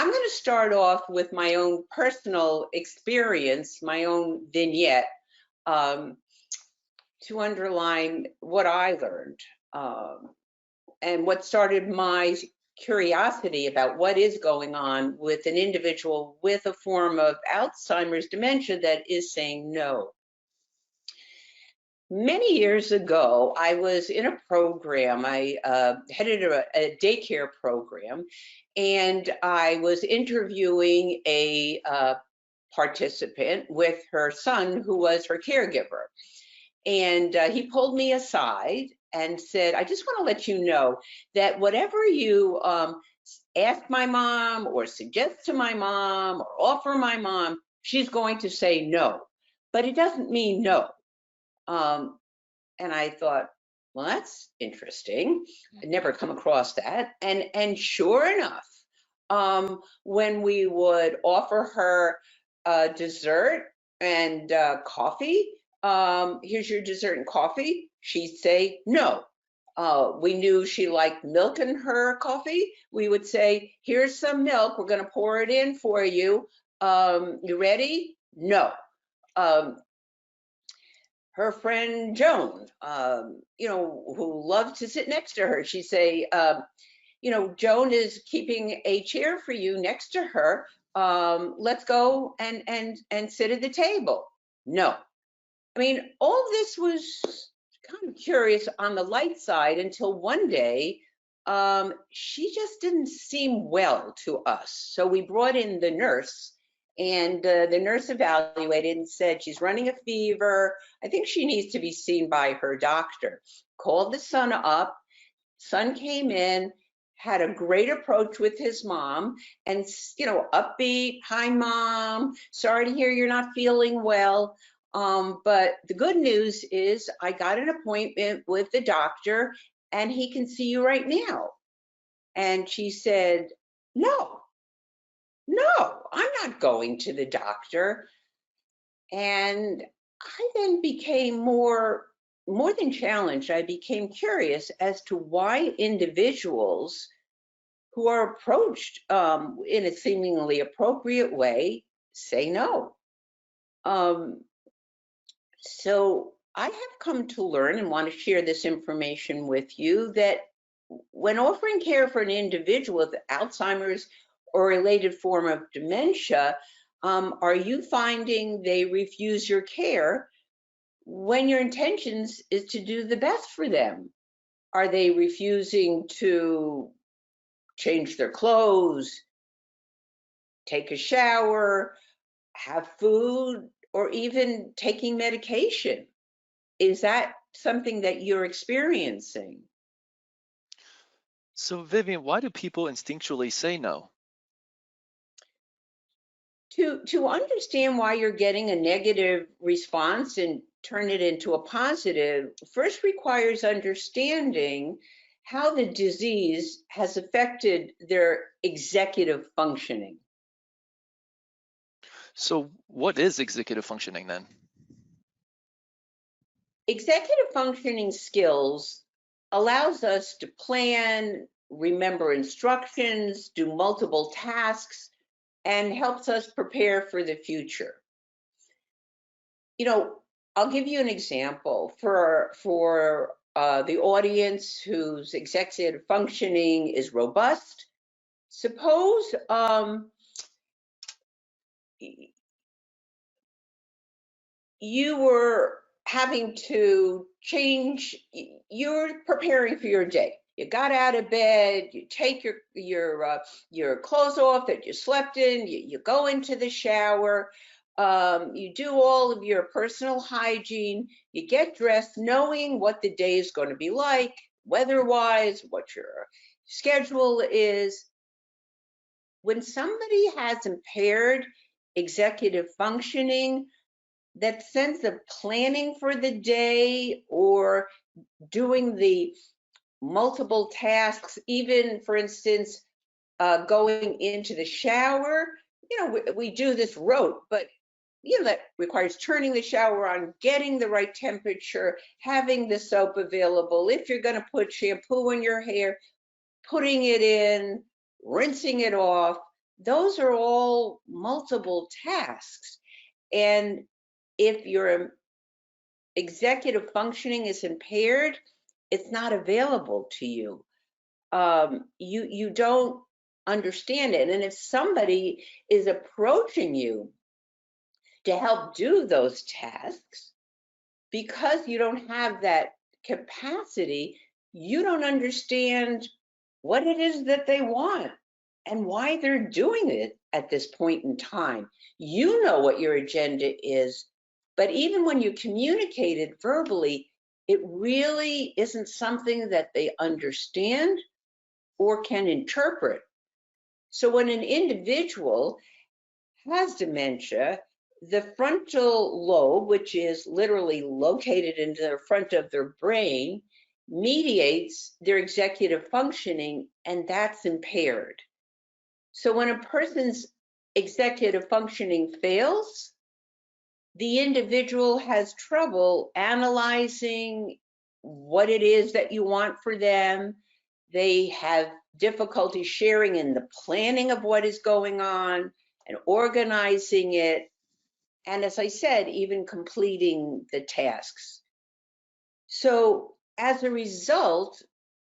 I'm going to start off with my own personal experience, my own vignette, um, to underline what I learned, and what started my curiosity about what is going on with an individual with a form of Alzheimer's dementia that is saying no. Many years ago, I was in a program. I headed a daycare program, and I was interviewing a participant with her son, who was her caregiver. And he pulled me aside and said, I just want to let you know that whatever you ask my mom or suggest to my mom or offer my mom, she's going to say no. But it doesn't mean no. And I thought, well, that's interesting. I'd never come across that. And sure enough, when we would offer her dessert and coffee, here's your dessert and coffee, she'd say no. We knew she liked milk in her coffee. We would say, here's some milk. We're going to pour it in for you. You ready? No. Her friend Joan, who loved to sit next to her, she'd say, Joan is keeping a chair for you next to her. Let's go and sit at the table. No. I mean, all this was kind of curious on the light side until one day, she just didn't seem well to us. So we brought in the nurse, and the nurse evaluated and said, she's running a fever. I think she needs to be seen by her doctor. Called the son up. Son came in, had a great approach with his mom, and, upbeat, hi, Mom, sorry to hear you're not feeling well. But the good news is I got an appointment with the doctor and he can see you right now. And she said, no, I'm not going to the doctor. And I then became more than challenged. I became curious as to why individuals who are approached in a seemingly appropriate way say no. So I have come to learn and want to share this information with you that when offering care for an individual with Alzheimer's or related form of dementia, are you finding they refuse your care when your intentions is to do the best for them? Are they refusing to change their clothes, take a shower, have food, or even taking medication? Is that something that you're experiencing? So, Vivian, why do people instinctually say no? To understand why you're getting a negative response and turn it into a positive, first requires understanding how the disease has affected their executive functioning. So, what is executive functioning then? Executive functioning skills allows us to plan, remember instructions, do multiple tasks, and helps us prepare for the future. I'll give you an example for the audience whose executive functioning is robust. Suppose you were having to change, you're preparing for your day. You got out of bed, you take your clothes off that you slept in, you go into the shower, you do all of your personal hygiene, you get dressed knowing what the day is going to be like, weather-wise, what your schedule is. When somebody has impaired executive functioning, that sense of planning for the day or doing the multiple tasks, even, for instance, going into the shower, we do this rote, but that requires turning the shower on, getting the right temperature, having the soap available. If you're going to put shampoo in your hair, putting it in, rinsing it off. those are all multiple tasks. And if your executive functioning is impaired, it's not available to you. You don't understand it. And if somebody is approaching you to help do those tasks, because you don't have that capacity, you don't understand what it is that they want and why they're doing it at this point in time. You know what your agenda is, but even when you communicate it verbally, it really isn't something that they understand or can interpret. So when an individual has dementia, the frontal lobe, which is literally located in the front of their brain, mediates their executive functioning, and that's impaired. So when a person's executive functioning fails, the individual has trouble analyzing what it is that you want for them. They have difficulty sharing in the planning of what is going on and organizing it. And as I said, even completing the tasks. So as a result,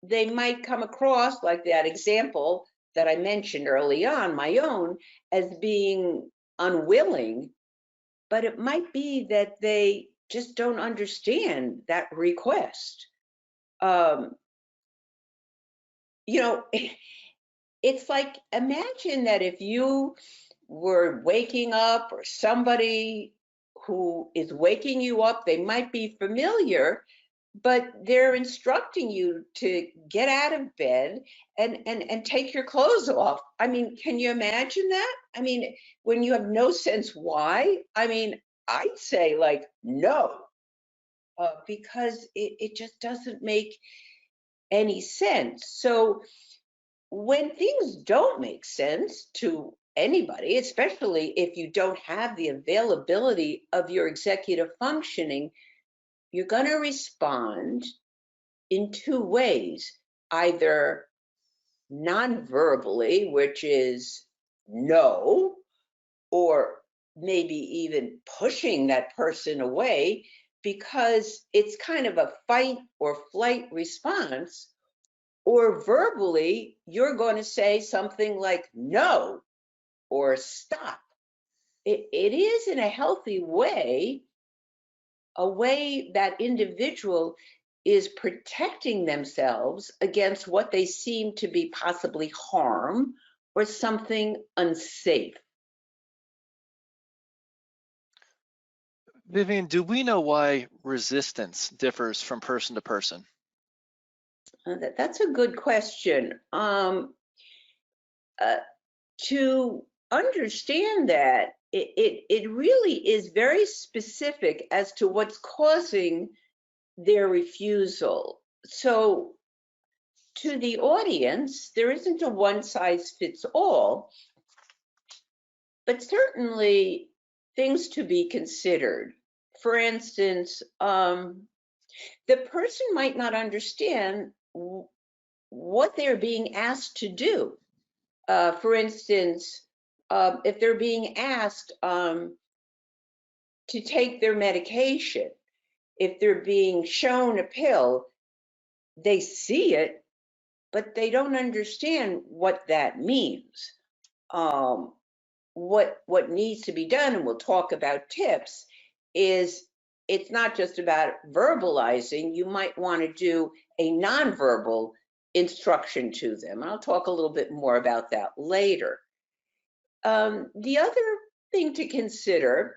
they might come across, like that example that I mentioned early on, my own, as being unwilling, but it might be that they just don't understand that request. Um, you know, it's like, imagine that if you were waking up, or somebody who is waking you up, they might be familiar, but they're instructing you to get out of bed and take your clothes off. I mean, can you imagine that? I mean, when you have no sense why, I mean, I'd say like no, because it just doesn't make any sense. So when things don't make sense to anybody, especially if you don't have the availability of your executive functioning, you're going to respond in two ways: either non-verbally, which is no, or maybe even pushing that person away because it's kind of a fight or flight response, or verbally, you're going to say something like no or stop. It is in a healthy way, a way that individual is protecting themselves against what they seem to be possibly harm or something unsafe. Vivian, do we know why resistance differs from person to person? That's a good question. Uh, to understand that, it really is very specific as to what's causing their refusal. So to the audience, there isn't a one size fits all, but certainly things to be considered. For instance, the person might not understand what they're being asked to do. For instance, if they're being asked to take their medication, if they're being shown a pill, they see it, but they don't understand what that means. Um, what needs to be done, and we'll talk about tips, is it's not just about verbalizing. You might want to do a nonverbal instruction to them. And I'll talk a little bit more about that later. The other thing to consider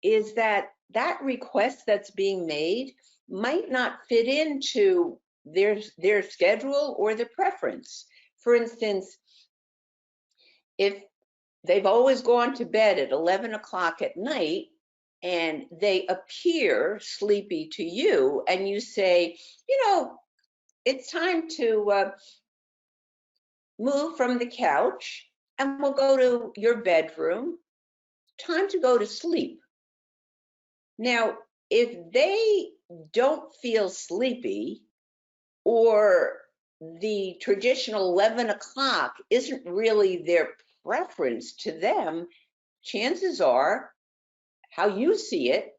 is that that request that's being made might not fit into their schedule or their preference. For instance, if they've always gone to bed at 11 o'clock at night and they appear sleepy to you, and you say, it's time to move from the couch and we'll go to your bedroom, time to go to sleep. Now, if they don't feel sleepy, or the traditional 11 o'clock isn't really their preference to them, chances are how you see it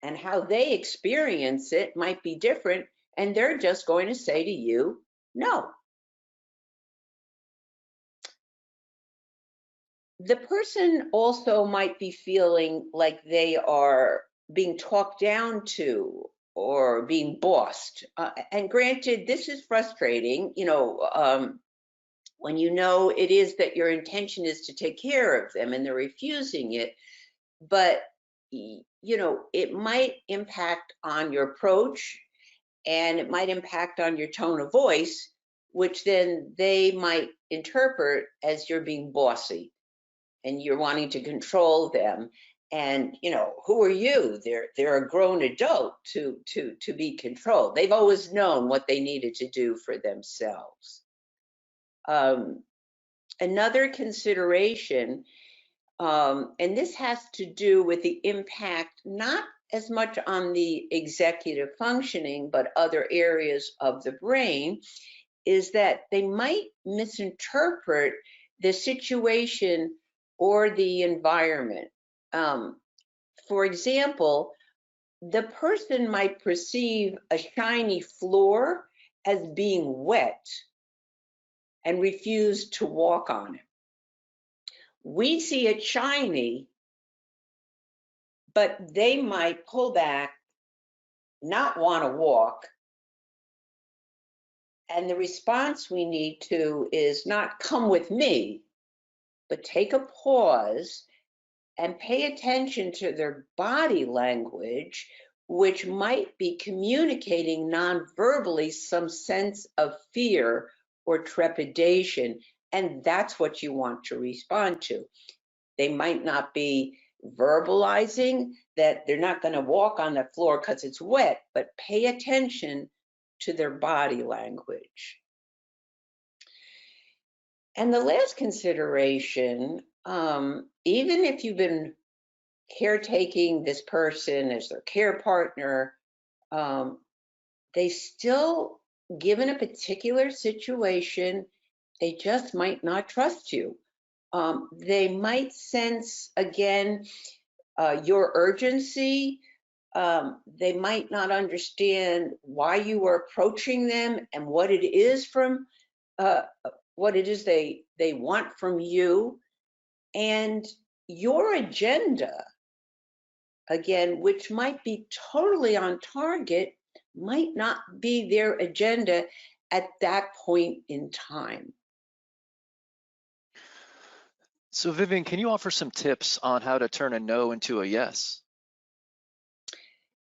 and how they experience it might be different, and they're just going to say to you, no. The person also might be feeling like they are being talked down to or being bossed. And granted, this is frustrating, when you know it is that your intention is to take care of them and they're refusing it, but it might impact on your approach and it might impact on your tone of voice, which then they might interpret as you're being bossy and you're wanting to control them. And who are you? They're a grown adult to be controlled. They've always known what they needed to do for themselves. Another consideration, and this has to do with the impact not as much on the executive functioning but other areas of the brain, is that they might misinterpret the situation or the environment. For example, the person might perceive a shiny floor as being wet and refuse to walk on it. We see it shiny, but they might pull back, not want to walk. And the response we need to is not come with me, but take a pause and pay attention to their body language, which might be communicating non-verbally some sense of fear or trepidation. And that's what you want to respond to. They might not be verbalizing that they're not going to walk on the floor because it's wet, but pay attention to their body language. And the last consideration, even if you've been caretaking this person as their care partner, they still, given a particular situation, they just might not trust you. They might sense, again, your urgency. They might not understand why you are approaching them and what it is they want from you, and your agenda, again, which might be totally on target, might not be their agenda at that point in time. So Vivian, can you offer some tips on how to turn a no into a yes?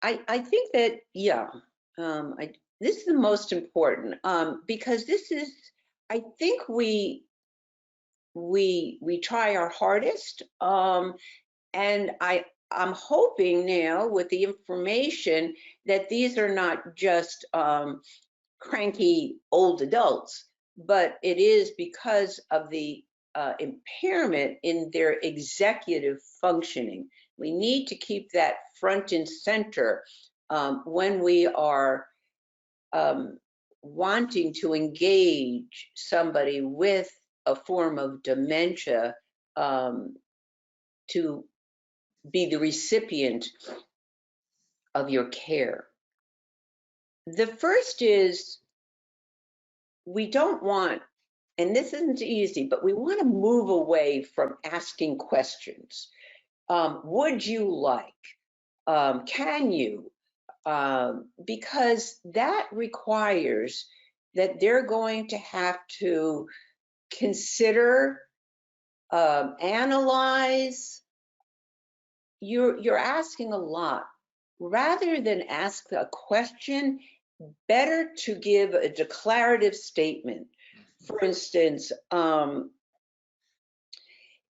I think that, yeah, this is the most important, because this is, I think we try our hardest, and I'm hoping now with the information that these are not just cranky old adults, but it is because of the impairment in their executive functioning. We need to keep that front and center when we are wanting to engage somebody with a form of dementia to be the recipient of your care. The first is, we don't want, and this isn't easy, but we want to move away from asking questions. Would you like? Can you? Because that requires that they're going to have to consider, analyze. You're asking a lot. Rather than ask a question, better to give a declarative statement. For instance,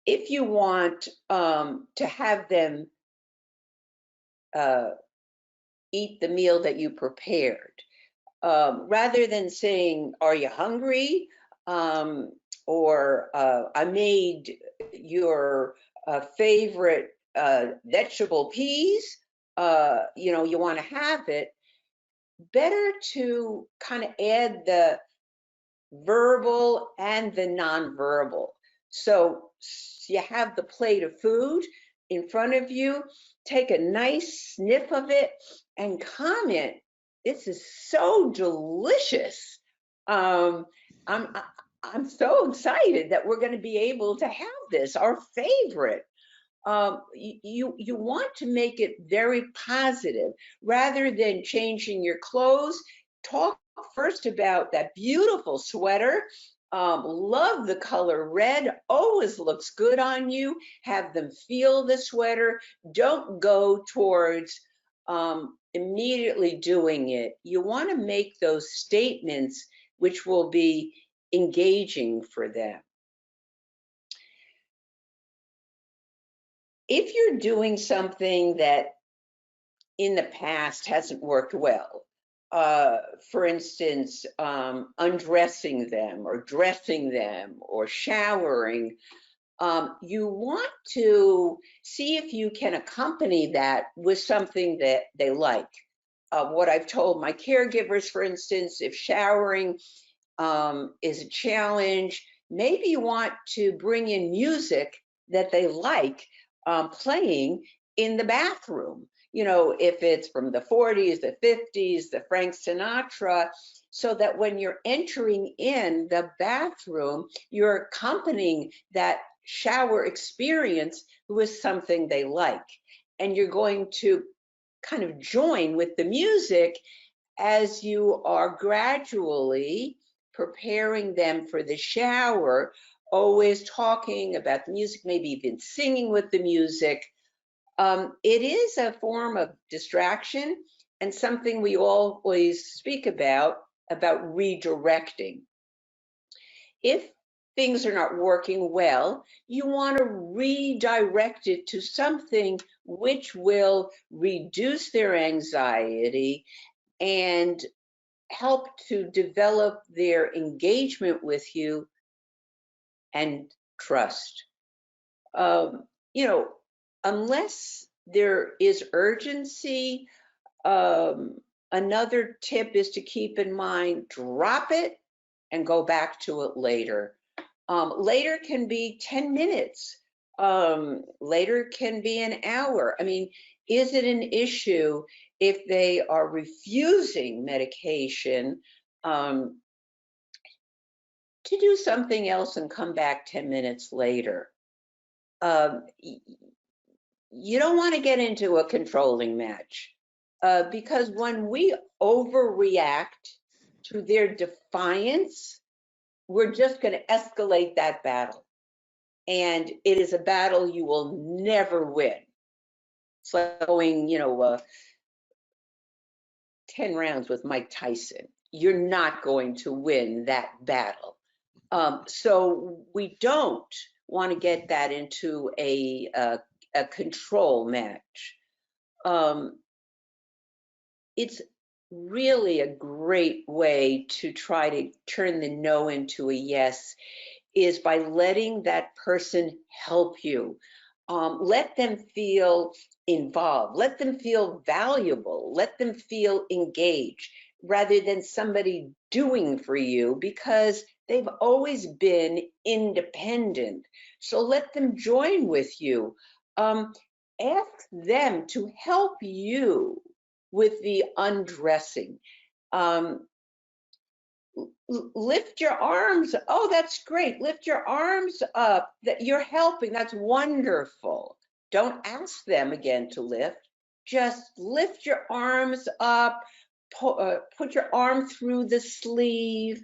if you want to have them eat the meal that you prepared, rather than saying, "Are you hungry?" Or "I made your favorite vegetable peas. You want to have it." Better to kind of add the verbal and the nonverbal. So you have the plate of food in front of you, take a nice sniff of it and comment, this is so delicious. Um, I'm, I'm so excited that we're going to be able to have this, our favorite. You want to make it very positive rather than changing your clothes. Talk first about that beautiful sweater. Love the color red, always looks good on you. Have them feel the sweater. Don't go towards immediately doing it. You want to make those statements which will be engaging for them. If you're doing something that in the past hasn't worked well, for instance, undressing them or dressing them or showering, you want to see if you can accompany that with something that they like. What I've told my caregivers, for instance, if showering is a challenge, maybe you want to bring in music that they like playing in the bathroom. You know, if it's from the 40s, the 50s, the Frank Sinatra, so that when you're entering in the bathroom, you're accompanying that shower experience with something they like. And you're going to kind of join with the music as you are gradually preparing them for the shower, always talking about the music, maybe even singing with the music. It is a form of distraction and something we always speak about redirecting. If things are not working well, you want to redirect it to something which will reduce their anxiety and help to develop their engagement with you and trust. You know, unless there is urgency, another tip is to keep in mind, drop it and go back to it later. Later can be 10 minutes. Later can be an hour. I mean, is it an issue if they are refusing medication to do something else and come back 10 minutes later? You don't want to get into a controlling match because when we overreact to their defiance, we're just going to escalate that battle. And it is a battle you will never win. It's like going, 10 rounds with Mike Tyson. You're not going to win that battle. So we don't want to get that into a control match. It's really a great way to try to turn the no into a yes is by letting that person help you. Let them feel involved, let them feel valuable, let them feel engaged rather than somebody doing for you because they've always been independent. So let them join with you. Ask them to help you with the undressing. Lift your arms. Oh, that's great. Lift your arms up. That you're helping. That's wonderful. Don't ask them again to lift. Just lift your arms up. Put your arm through the sleeve.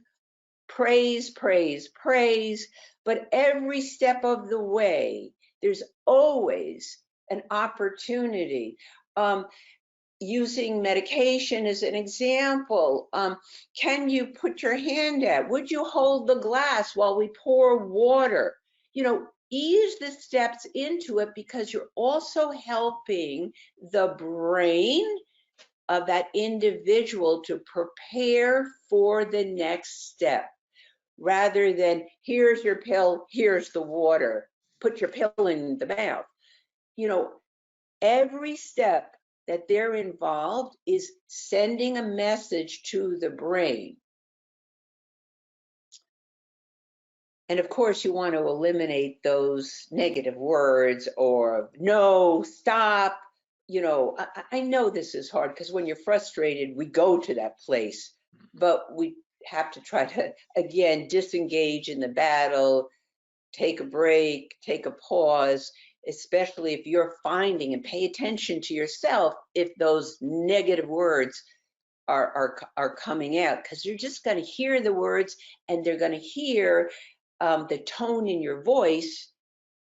Praise, praise, praise. But every step of the way, there's always an opportunity. Using medication as an example, can you put your hand out? Would you hold the glass while we pour water? Ease the steps into it because you're also helping the brain of that individual to prepare for the next step rather than here's your pill, here's the water, put your pill in the mouth. Every step that they're involved is sending a message to the brain. And of course, you want to eliminate those negative words or no, stop. I know this is hard because when you're frustrated, we go to that place, but we have to try to, again, disengage in the battle, take a break, take a pause, especially if you're finding and pay attention to yourself if those negative words are coming out, because you're just going to hear the words and they're going to hear the tone in your voice,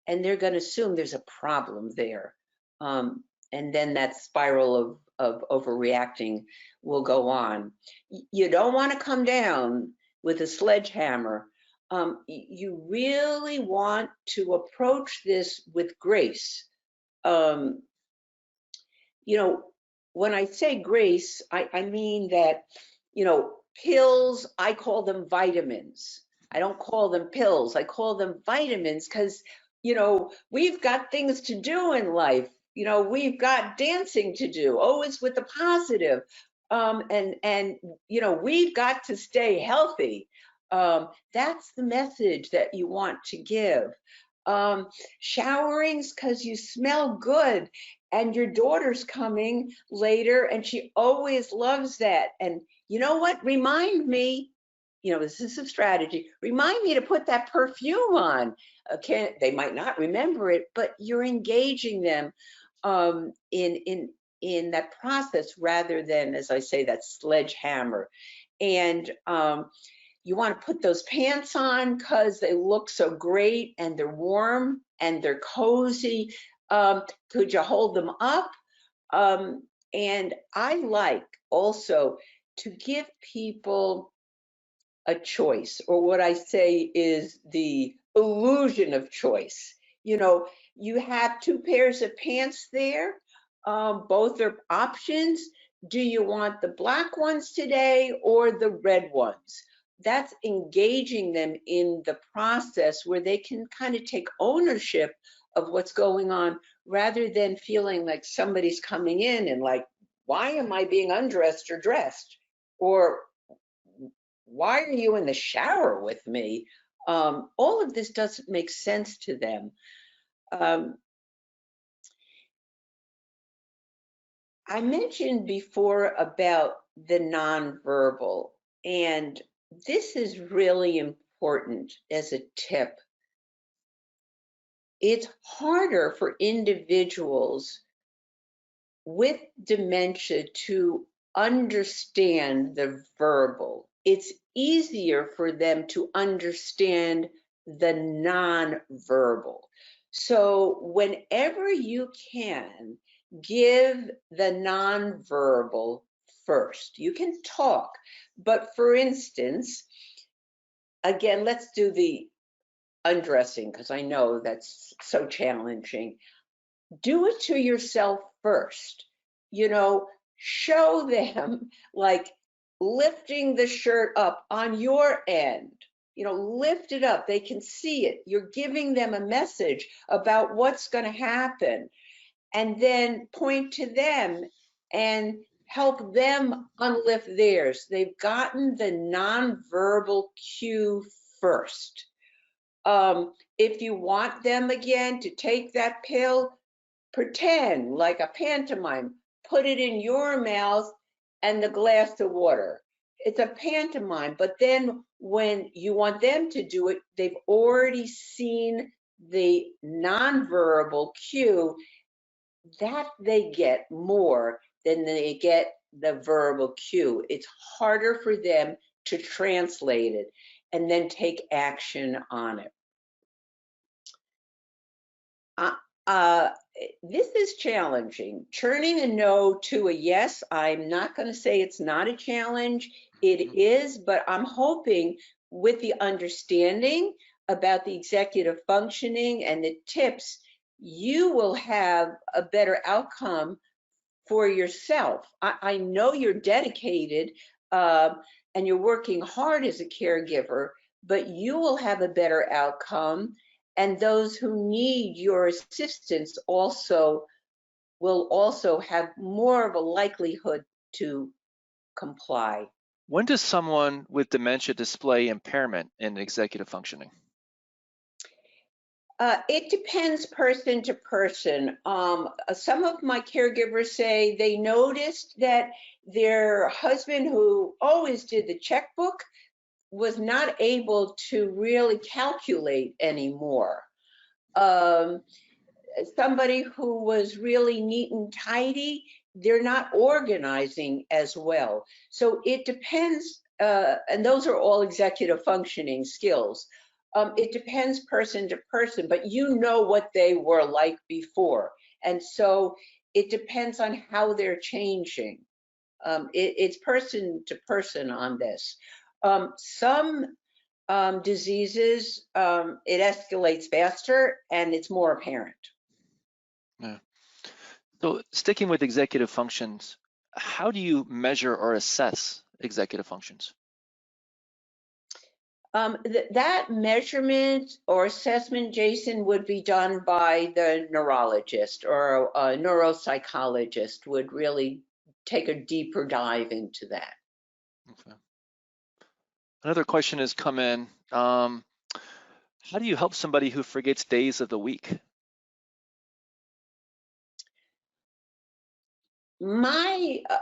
and they're going to assume there's a problem there. And then that spiral of overreacting will go on. You don't want to come down with a sledgehammer. You really want to approach this with grace. Um, you know, when I say grace, I mean that, pills, I call them vitamins. I don't call them pills. I call them vitamins because, we've got things to do in life. We've got dancing to do, always with the positive. And we've got to stay healthy. That's the message that you want to give. Showerings because you smell good, and your daughter's coming later and she always loves that. And you know what? Remind me, this is a strategy. Remind me to put that perfume on. They might not remember it, but you're engaging them in that process rather than, as I say, that sledgehammer. And you want to put those pants on because they look so great and they're warm and they're cozy. Could you hold them up? And I like also to give people a choice, or what I say is the illusion of choice. You have two pairs of pants there. Both are options. Do you want the black ones today or the red ones? That's engaging them in the process where they can kind of take ownership of what's going on rather than feeling like somebody's coming in and like, why am I being undressed or dressed? Or why are you in the shower with me? All of this doesn't make sense to them. I mentioned before about the nonverbal, and this is really important as a tip. It's harder for individuals with dementia to understand the verbal. It's easier for them to understand the nonverbal. So whenever you can, give the nonverbal first. You can talk, but for instance, again, let's do the undressing because I know that's so challenging. Do it to yourself first. Show them like lifting the shirt up on your end. Lift it up. They can see it. You're giving them a message about what's going to happen. And then point to them and help them unlift theirs. They've gotten the nonverbal cue first. If you want them again to take that pill, pretend like a pantomime, put it in your mouth and the glass of water. It's a pantomime, but then when you want them to do it, they've already seen the nonverbal cue. That they get more than they get the verbal cue. It's harder for them to translate it and then take action on it. Uh, this is challenging. Turning a no to a yes, I'm not going to say it's not a challenge. It is, but I'm hoping with the understanding about the executive functioning and the tips, you will have a better outcome for yourself. I know you're dedicated and you're working hard as a caregiver, but you will have a better outcome. And those who need your assistance will also have more of a likelihood to comply. When does someone with dementia display impairment in executive functioning? It depends person to person. Some of my caregivers say they noticed that their husband, who always did the checkbook, was not able to really calculate anymore. Um, Somebody who was really neat and tidy, they're not organizing as well. So it depends, and those are all executive functioning skills. It depends person to person, but you know what they were like before. And so it depends on how they're changing. It's person to person on this. Some diseases, it escalates faster and it's more apparent. Yeah. So sticking with executive functions, how do you measure or assess executive functions? That measurement or assessment, Jason, would be done by the neurologist, or a neuropsychologist would really take a deeper dive into that. Okay. Another question has come in. How do you help somebody who forgets days of the week?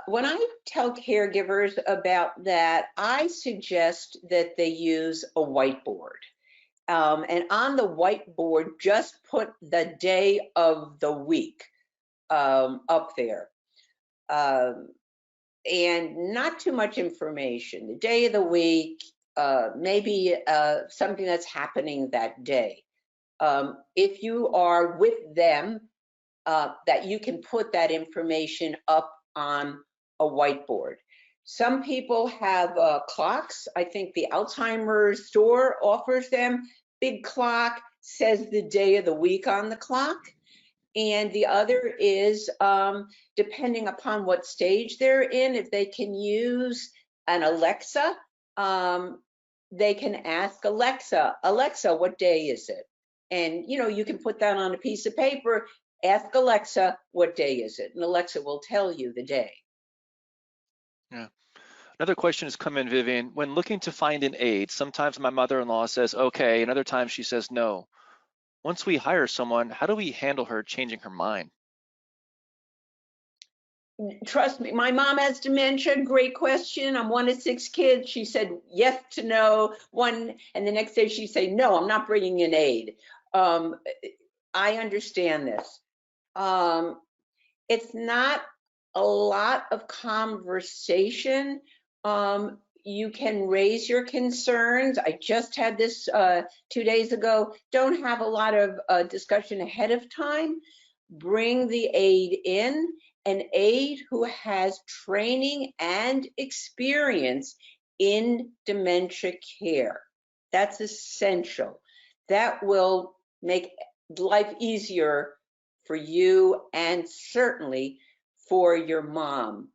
When I tell caregivers about that, I suggest that they use a whiteboard. And on the whiteboard, just put the day of the week up there. Um, and not too much information. The day of the week, maybe something that's happening that day. If you are with them, that you can put that information up on a whiteboard. Some people have clocks. I think the Alzheimer store offers them. Big clock says the day of the week on the clock. And the other is, depending upon what stage they're in, if they can use an Alexa, they can ask Alexa, Alexa, what day is it? And you can put that on a piece of paper, ask Alexa, what day is it? And Alexa will tell you the day. Yeah. Another question has come in, Vivian. When looking to find an aide, sometimes my mother-in-law says, okay, and other times she says no. Once we hire someone, how do we handle her changing her mind? Trust me, my mom has dementia. Great question. I'm one of 6 kids. She said yes to no one, and the next day she said, no, I'm not bringing an aide. Um, I understand this. It's not a lot of conversation. You can raise your concerns. I just had this 2 days ago. Don't have a lot of discussion ahead of time. Bring the aide in, an aide who has training and experience in dementia care. That's essential. That will make life easier for you and certainly for your mom.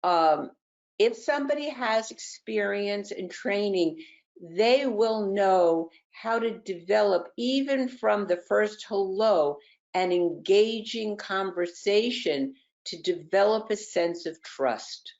Um, if somebody has experience and training, they will know how to develop, even from the first hello, an engaging conversation to develop a sense of trust.